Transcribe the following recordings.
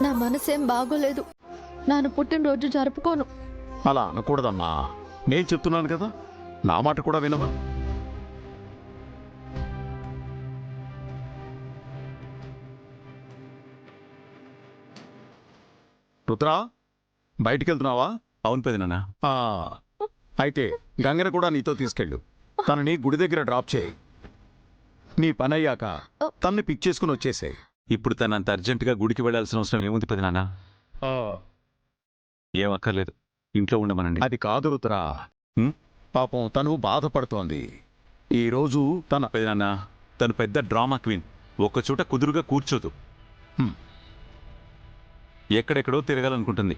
నా మనసేం బాగోలేదు. నాన్న పుట్టినరోజు జరుపుకోను. అలా అనకూడదమ్మా. నేను చెప్తున్నాను కదా, నా మాట కూడా వినవా? రుద్రా, బయటికి వెళ్తున్నావా? అవును పెదనాన్న. అయితే గంగని కూడా నీతో తీసుకెళ్ళు. తనని గుడి దగ్గర డ్రాప్ చేయి. నీ పని అయ్యాక తన్ని పిక్ చేసుకుని వచ్చేసాయి. ఇప్పుడు తను అంత అర్జెంటుగా గుడికి వెళ్ళాల్సిన అవసరం ఏముంది పెదనాన్న? ఏం అక్కర్లేదు, ఇంట్లో ఉండమనండి. అది కాదు రుద్రా, పాపం తను బాధపడుతోంది. ఈరోజు తన పెదనాన్న, తను పెద్ద డ్రామా క్వీన్. ఒక్కచోట కుదురుగా కూర్చోదు. ఎక్కడెక్కడో తిరగాలనుకుంటుంది.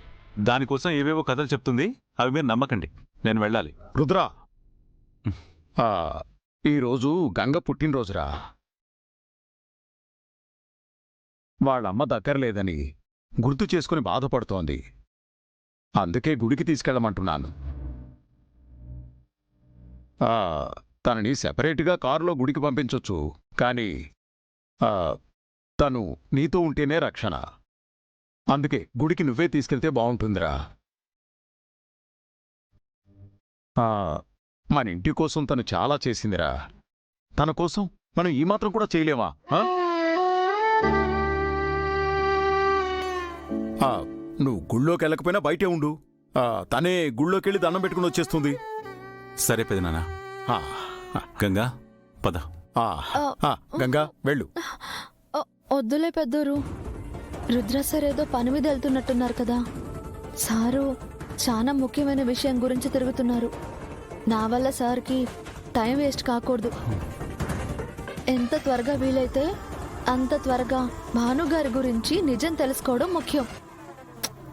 దానికోసం ఏవేవో కథలు చెప్తుంది. అవి మీరు నమ్మకండి. నేను వెళ్ళాలి. రుద్రా, ఈరోజు గంగ పుట్టినరోజురా. వాళ్ళమ్మ దగ్గర లేదని గుర్తు చేసుకుని బాధపడుతోంది. అందుకే గుడికి తీసుకెళ్ళమంటున్నాను. తనని సెపరేట్గా కారులో గుడికి పంపించొచ్చు, కానీ తను నీతో ఉంటేనే రక్షణ. అందుకే గుడికి నువ్వే తీసుకెళ్తే బావుంటుందిరా. మన ఇంటి కోసం తను చాలా చేసిందిరా. తన కోసం మనం ఈ మాత్రం కూడా చేయలేమా? నువ్వు గుళ్ళోకి వెళ్ళకపోయినా బయటే ఉండు. తనే గుళ్ళోకెళ్ళి దండం పెట్టుకుని వచ్చేస్తుంది. సరే పెదనాన్న. గంగా, పద. గంగా, వెళ్ళు. వద్దులే పెద్దోరు. రుద్ర సార్ ఏదో పని మీద వెళ్తున్నట్టున్నారు కదా. సారు చాలా ముఖ్యమైన విషయం గురించి తిరుగుతున్నారు. నా వల్ల సార్కి టైం వేస్ట్ కాకూడదు. ఎంత త్వరగా వీలైతే అంత త్వరగా భానుగారి గురించి నిజం తెలుసుకోవడం ముఖ్యం.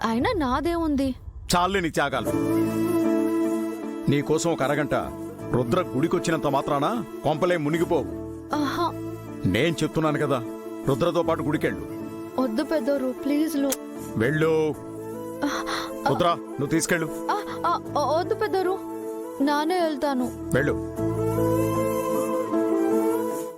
అయినా నాదేముంది? చాలే నీ త్యాగాలు. నీకోసం ఒక అరగంట రుద్ర గుడికొచ్చినంత మాత్రాన కొంపలే మునిగిపోవు. నేను చెప్తున్నాను కదా, రుద్రతో పాటు గుడికెళ్ళు. వద్దు పెద్దోరు, ప్లీజ్. వెళ్ళు రుద్ర, నువ్వు తీసుకెళ్ళు. వద్దు పెద్దోరు, నానే వెళ్తాను. వెళ్ళు.